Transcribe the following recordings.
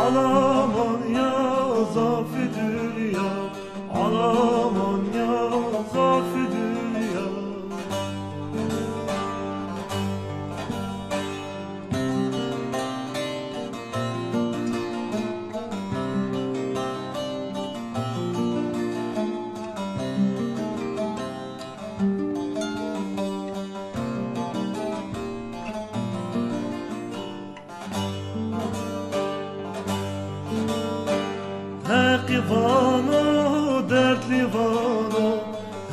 Alaman ya zafi dünya, alaman ya zafi dünya. Hakkı vano, dertli vano,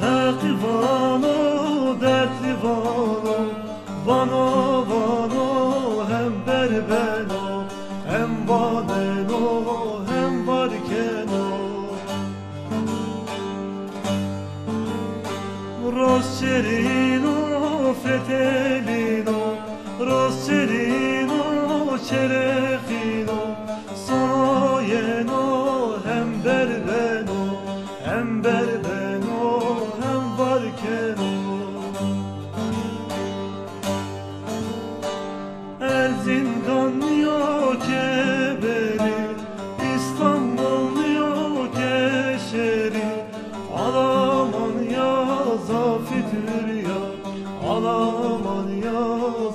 hakkı vano, dertli vano, vano vano, hem berbeno, hem vadeno, hem varkeno. Roscerino, fetelino, Roscerino, cerechino, sono yeno, hem berbeno, hem berbeno, hem varkeno. Erzincan yok eberi, İstanbul yok eşeri, alaman ya zafi dünya, alaman ya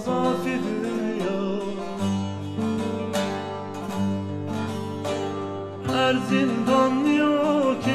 zafi dünya. Erzincan yok